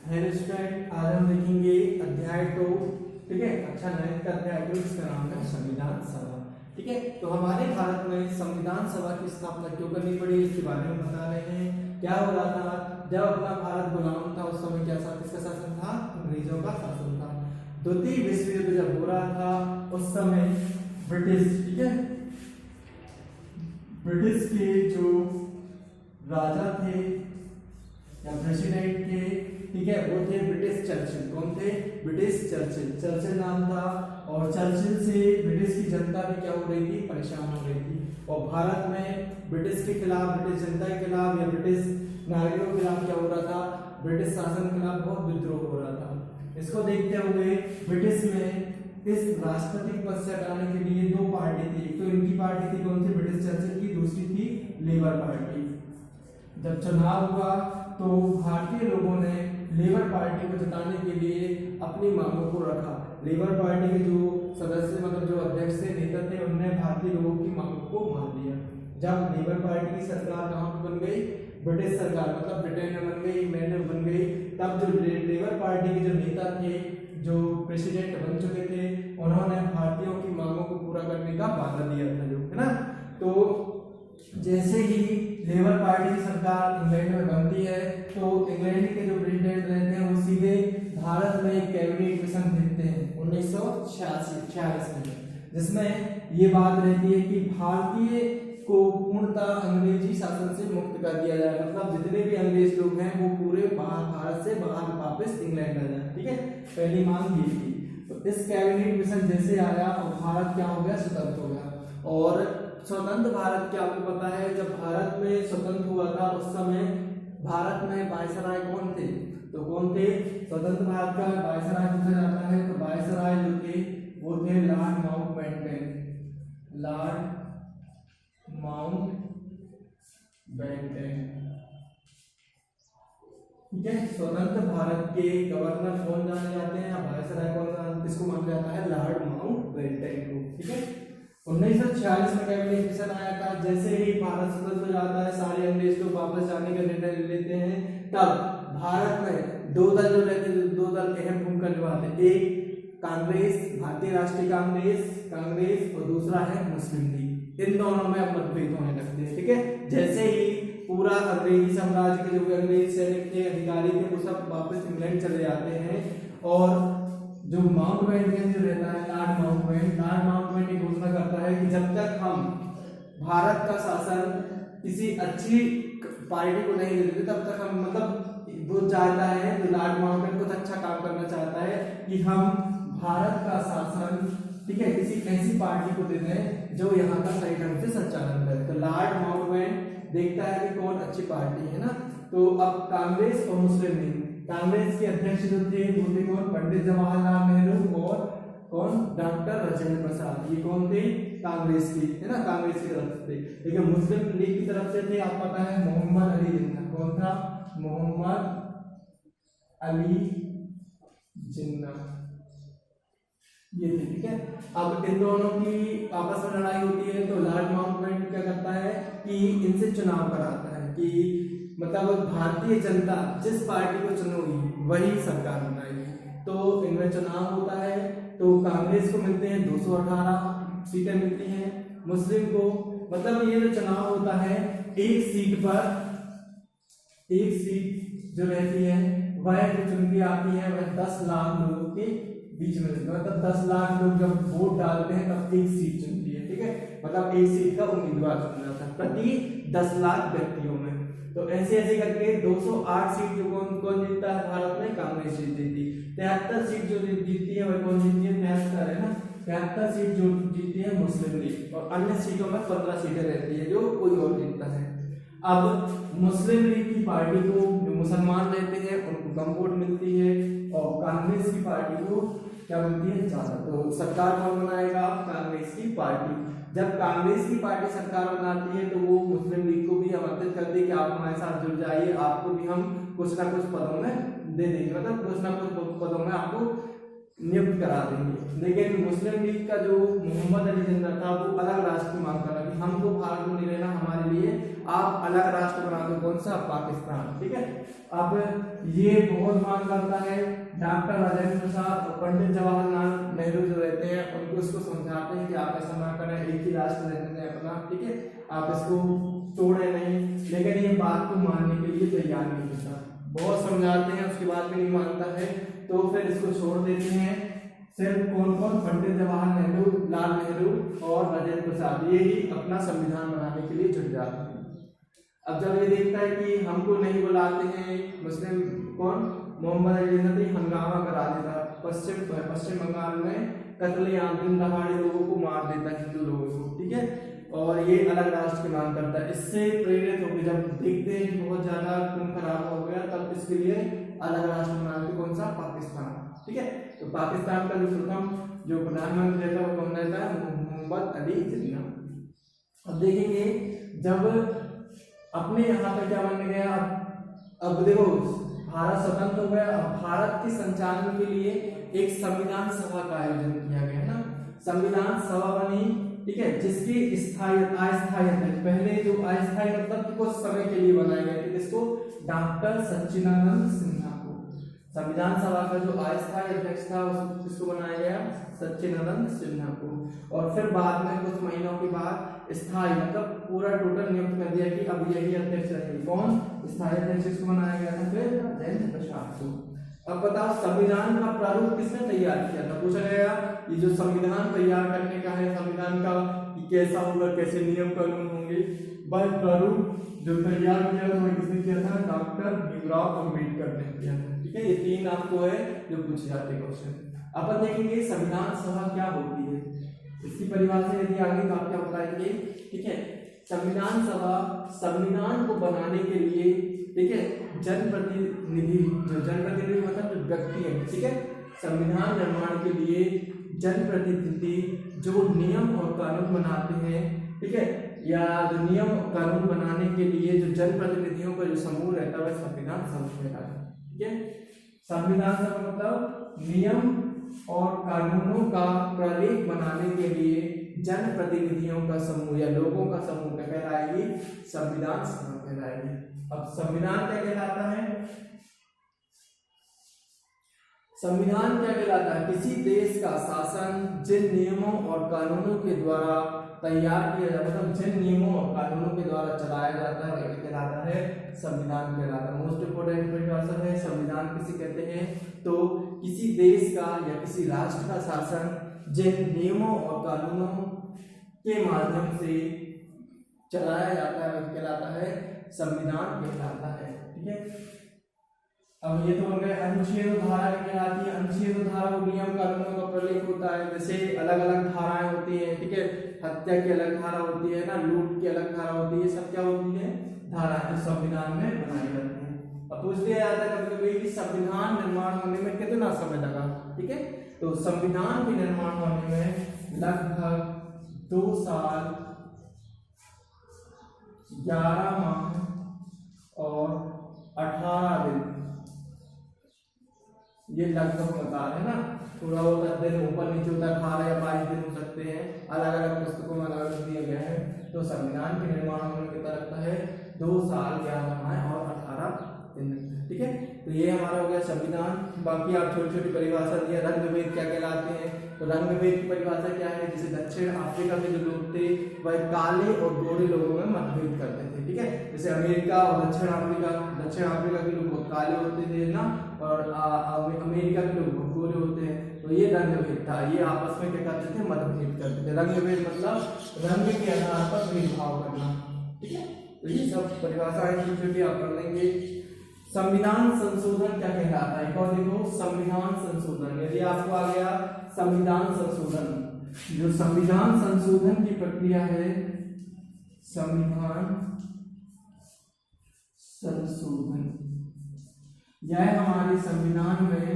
Hello student, आज हम देखेंगे अध्याय 2। ठीक है, अच्छा गणित का अध्याय 2, इसका नाम है संविधान सभा। ठीक है, तो हमारे भारत में संविधान सभा की स्थापना क्यों करनी पड़ी, इसके बारे में बता रहे हैं। क्या हो रहा था जब अपना भारत गुलाम था, उस समय क्या किसका शासन था? अंग्रेजों का शासन था। द्वितीय विश्व युद्ध जब हो रहा था, उस समय ब्रिटिश, ठीक है, ब्रिटिश के जो राजा थे या प्रेसिडेंट थे, ठीक है, वो थे ब्रिटिश चर्चिल। कौन थे? British Churchill. चर्चिल नाम था, और चर्चिल से ब्रिटिश की जनता भी क्या हो रही थी? परेशान हो रही थी। और भारत में ब्रिटिश के खिलाफ, ब्रिटिश जनता के खिलाफ या ब्रिटिश नागरिकों के खिलाफ क्या हो रहा था? ब्रिटिश शासन के खिलाफ बहुत विद्रोह हो रहा था। इसको देखते हुए ब्रिटिश में इस राष्ट्रपति पद से हटाने के लिए दो पार्टी थी। तो इनकी पार्टी थी कौन सी? ब्रिटिश चर्चिल की। दूसरी थी लेबर पार्टी। जब चुनाव हुआ तो भारतीय लोगों ने लेबर पार्टी को जिताने के लिए अपनी मांगों को रखा। लेबर पार्टी के जो सदस्य, मतलब जो अध्यक्ष थे, नेता थे, उन्होंने भारतीय लोगों की मांगों को मान लिया। जब लेबर पार्टी की सरकार कहाँ पर बन गई? ब्रिटिश सरकार, मतलब ब्रिटेन में बन गई, इंग्लैंड में बन गई। तब जो लेबर पार्टी के जो नेता थे, जो प्रेसिडेंट बन चुके थे, उन्होंने भारतीयों की मांगों को पूरा करने का वादा दिया था, जो है ना। तो जैसे ही लेबर पार्टी की सरकार इंग्लैंड में बनती है, तो इंग्लैंड के जो प्रेसिडेंट रहते हैं वो सीधे भारत में एक कैबिनेट मिशन भेजते हैं 1946 में, जिसमें ये बात रहती है कि भारतीय को पूर्णतः अंग्रेजी शासन से मुक्त कर दिया जाए। मतलब जितने भी अंग्रेज लोग हैं वो पूरे भारत से बाहर वापस इंग्लैंड आ जाए। ठीक है, पहली मांग ये थी। तो इस कैबिनेट मिशन जैसे आया और भारत क्या हो गया? स्वतंत्र हो गया। और स्वतंत्र भारत, क्या आपको पता है, जब भारत में स्वतंत्र हुआ था उस समय भारत में वायसराय कौन थे? तो कौन थे? स्वतंत्र भारत का वायसराय पूछा जाता है, तो वायसराय जो थे वो थे लॉर्ड माउंटबेटन। लॉर्ड माउंटबेटन, ठीक है। स्वतंत्र भारत के गवर्नर कौन जाने जाते हैं, या वायसराय कौन, किसको माना जाता है? लॉर्ड माउंटबेटन को। ठीक है, 1946 में कैबिनेट मिशन आया था। जैसे ही भारत स्वतंत्र हो जाता है, सारे अंग्रेज लोग वापस जाने का निर्णय ले लेते हैं। तब भारत में दो दल जो रहते हैं, दो दल अहम भूमिका निभाते हैं। एक कांग्रेस, भारतीय राष्ट्रीय कांग्रेस, और दूसरा है मुस्लिम लीग। इन दोनों में अब मतभेद होने लगते हैं। ठीक है, जैसे ही पूरा अंग्रेजी साम्राज्य के जो अंग्रेज सैनिक थे, अधिकारी थे, वो सब वापस इंग्लैंड चले जाते हैं। और जो माउंटबेटन जो रहता है, लॉर्ड माउंटबेटन ये घोषणा करता है कि जब तक हम भारत का शासन किसी अच्छी पार्टी को नहीं देते, तब तक हम, मतलब वो चाहता है, जो लॉर्ड माउंटबेटन कुछ अच्छा काम करना चाहता है कि हम भारत का शासन, ठीक है, किसी ऐसी पार्टी को देते हैं जो यहाँ का सही ढंग से संचालन करे। तो लॉर्ड माउंटबेटन देखता है कि कौन अच्छी पार्टी है ना। तो अब कांग्रेस और मुस्लिम लीग, कांग्रेस के अध्यक्ष जो थे वो थे कौन? पंडित जवाहरलाल नेहरू और कौन? डॉक्टर राजेंद्र प्रसाद। ये कौन थे? कांग्रेस की, है ना, कांग्रेस की तरफ से थे। लेकिन मुस्लिम लीग की तरफ से थे, आप पता है, मोहम्मद अली जिन्ना। कौन था? मोहम्मद अली जिन्ना, ये थे। ठीक है, अब इन दोनों की आपस में लड़ाई होती है। तो लॉर्ड माउंटबेटन क्या करता है कि इनसे चुनाव कराता है कि मतलब भारतीय जनता जिस पार्टी को चुनेगी वही सरकार बनाएगी। तो इनमें चुनाव होता है, तो कांग्रेस को मिलते हैं 218 सीटें मिलती हैं, मुस्लिम को, मतलब ये जो चुनाव होता है, एक सीट जो रहती है वह जो चुन के आती है, वह 10 लाख लोगों के बीच में रहती है। मतलब 10 लाख लोग जब वोट डालते हैं तब एक सीट चुनती है। ठीक है, मतलब एक सीट का उम्मीदवार चुना जाता है प्रति 10 लाख व्यक्तियों में। तो ऐसे ऐसे करके 208 सीट जो कौन जीतता है भारत में? कांग्रेस जीतती थी। 73 सीट जो जीतती है वह कौन जीतती है? 73, है ना। 73 सीट जो जीतती है मुस्लिम लीग, और अन्य सीटों में 15 सीटें रहती है जो कोई और जीतता है। अब मुस्लिम लीग की पार्टी को, जो मुसलमान रहते हैं, उनको कम वोट मिलती है, और कांग्रेस की पार्टी को क्या मिलती है? ज्यादा। तो सरकार कौन बनाएगा? कांग्रेस की पार्टी। जब कांग्रेस की पार्टी सरकार बनाती है तो वो मुस्लिम लीग को भी आमंत्रित करती है कि आप हमारे साथ जुड़ जाइए, आपको भी हम कुछ ना कुछ पदों में दे देंगे, मतलब कुछ ना कुछ पदों में आपको नियुक्त करा देंगे। लेकिन मुस्लिम लीग का जो मोहम्मद अली जिन्ना था वो अलग राष्ट्र की मांग कर रहा कि हमको भारत में नहीं रहना, हमारे लिए आप अलग राष्ट्र बना दो, कौन सा, पाकिस्तान। ठीक है, अब ये बहुत मांग करता है। डॉक्टर राजेंद्र प्रसाद और पंडित जवाहरलाल नेहरू जो रहते हैं उनको इसको समझाते हैं कि आप ऐसा ना करें, एक ही राष्ट्र रहने दें अपना। ठीक है, आप इसको तोड़े नहीं, लेकिन ये बात को मानने के लिए तैयार नहीं होता। बहुत समझाते हैं, उसके बाद भी नहीं मानता है, तो फिर इसको छोड़ देते हैं। सिर्फ कौन कौन, पंडित जवाहरलाल नेहरू और राजेंद्र प्रसाद, ये ही अपना संविधान बनाने के लिए जुट जाते हैं। अब जब ये देखता है कि हमको नहीं बुलाते हैं, मुस्लिम कौन, मोहम्मद अली जिन्ना हंगामा करा देता, पश्चिम बंगाल में कत्लेआम, दिन दहाड़े लोगों को मार देता है, हिंदू लोगों को। ठीक है, और ये अलग राष्ट्र की मांग करता है। इससे प्रेरित होकर जब देखते हैं कि बहुत ज्यादा खून खराब हो गया, तब इसके लिए अलग राष्ट्र बनाते, कौन सा, पाकिस्तान। ठीक है, तो पाकिस्तान का जो प्रथम जो प्रधानमंत्री था वो कौन रहता है, मोहम्मद अली जिन्ना। अब देखेंगे जब अपने यहाँ पे क्या बन गया, अब देखो भारत स्वतंत्र हो गया। अब भारत के संचालन के लिए एक संविधान सभा का आयोजन किया गया ना, संविधान सभा बनी। ठीक है, जिसकी अस्थायी अध्यक्ष, पहले जो अस्थायी मतलब कि कुछ समय के लिए बनाया गया था, किसको, डॉक्टर सच्चिदानंद सिन्हा को। संविधान सभा का जो अस्थायी अध्यक्ष था उसको बनाया गया सच्चिदानंद सिन्हा को। और फिर बाद में कुछ महीनों के बाद स्थायी मतलब पूरा टोटल नियुक्त कर दिया कि अब यही अध्यक्ष रहेंगे। कौन, स्थायी अध्यक्ष को बनाया गया था फिर राजेंद्र प्रसाद को। अब बताओ संविधान का प्रारूप किसने तैयार किया था, पूछा गया। ये जो संविधान तैयार करने का है, संविधान का कैसा होगा, कैसे नियम कानून होंगे, वह प्रारूप जो तैयार किया था वह किसने किया था, डॉक्टर भीमराव अम्बेडकर ने किया था। ठीक है, ये तीन आपको है जो पूछे जाते क्वेश्चन। अपन देखेंगे संविधान सभा क्या होती है, इसकी परिभाषा यदि आगे तो आप क्या बताएंगे। ठीक है, संविधान सभा संविधान को बनाने के लिए, ठीक है, जनप्रतिनिधि, जो जनप्रतिनिधि मतलब जो व्यक्ति है। ठीक है, संविधान निर्माण के लिए जनप्रतिनिधि जो नियम और कानून बनाते हैं, ठीक है, या जो नियम और कानून बनाने के लिए जो जनप्रतिनिधियों का जो समूह रहता है वह संविधान सभा कहलाता है। ठीक है, संविधान सभा मतलब नियम और कानूनों का प्रलेख बनाने के लिए जनप्रतिनिधियों का समूह या लोगों का समूह क्या कहलाएगी, संविधान सभा कहलाएगी। अब संविधान क्या कहलाता है, संविधान क्या कहलाता है, किसी देश का शासन जिन नियमों और कानूनों के द्वारा तैयार किया जाता है, मतलब जिन नियमों और कानूनों के द्वारा चलाया जाता है वह कहलाता है संविधान कहलाता है। मोस्ट इंपोर्टेंट परिभाषा है संविधान किसे कहते हैं, तो किसी देश का या किसी राष्ट्र का शासन जिन नियमों और कानूनों के माध्यम से चलाया जाता है वह कहलाता है संविधान कहलाता है। ठीक है, अब ये तो हो गए अनुच्छेद धारा कहलाती है। अनुच्छेद धारा वो नियम कानूनों का प्रलेख होता है, जैसे अलग अलग धाराएं होती है। ठीक है, हत्या की अलग धारा होती है ना, लूट की अलग धारा होती है, सब क्या होती है, धाराएं जो संविधान में बनाई जाती है। अब पूछ लिया जाता है कभी कभी कि संविधान निर्माण होने में कितना समय लगा। ठीक है, तो संविधान के निर्माण होने में लगभग 2 साल 11 माह और 18 दिन, ये लगभग बता रहे ना, थोड़ा होता दिन ऊपर नीचे होता है, 18 या 22 दिन हो सकते हैं, अलग अलग पुस्तकों में अलग अलग दिया गया है। तो संविधान के निर्माण होने में कितना लगता है, 2 साल 11 माह और 18 दिन लगता है। ठीक है, तो ये हमारा हो गया संविधान। बाकी आप छोटी छोटी परिभाषा दिया, रंग भेद क्या कहलाते हैं, तो रंग भेद की परिभाषा क्या है, जैसे दक्षिण अफ्रीका के जो लोग थे वह काले और गोरे लोगों में मतभेद करते थे। ठीक है, जैसे अमेरिका और दक्षिण अफ्रीका के लोग काले होते थे ना, और अमेरिका के लोग गोरे होते हैं, तो ये रंग भेद था। ये आपस में क्या करते थे, मतभेद करते थे। रंग भेद मतलब रंग के आधार पर भेदभाव करना। ठीक है, तो ये सब परिभाषाएं छोटी छोटी आप पढ़ लेंगे। संविधान संशोधन क्या कहलाता है, और देखो संविधान संशोधन, यदि आपको आ गया संविधान संशोधन, जो संविधान संशोधन की प्रक्रिया है, संविधान संशोधन, यह हमारे संविधान में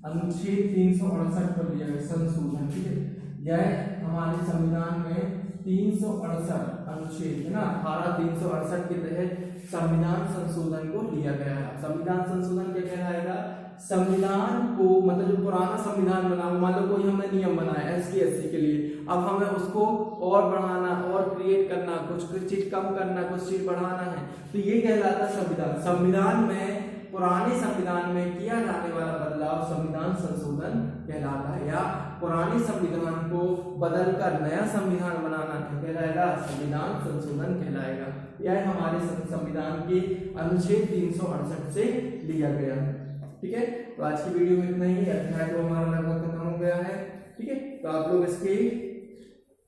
अनुच्छेद 368 पर दिया गया संशोधन। ठीक है, यह हमारे संविधान में 368 अनुच्छेद है ना, धारा 368 के तहत संविधान संशोधन को लिया गया है। संविधान संशोधन क्या कहलाएगा, संविधान को मतलब जो पुराना संविधान बना, मान लो कोई हमने नियम बनाया SC SC के लिए, अब हमें उसको और बढ़ाना और क्रिएट करना, कुछ चीज कम करना, कुछ चीज बढ़ाना है, तो ये कहलाता संविधान। संविधान में, पुराने संविधान में किया जाने वाला बदलाव संविधान संशोधन कहलाता है, या पुराने संविधान को बदलकर नया संविधान बनाना कहलाएगा, संविधान संशोधन कहलाएगा। यह हमारे संविधान के अनुच्छेद 368 से लिया गया है। ठीक है, तो आज की वीडियो में इतना ही। अध्याय तो हमारा लगभग खत्म हो गया है। ठीक है, तो आप लोग इसकी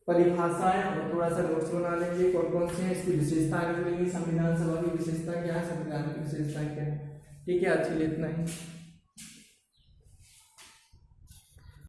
परिभाषाएं और थोड़ा सा नोट्स बना लेंगे, कौन कौन से हैं, इसकी विशेषताएं लिख लेंगे, संविधान सभा की विशेषता क्या है, संविधान की विशेषताएं क्या है। ठीक है, आज के लिए इतना ही।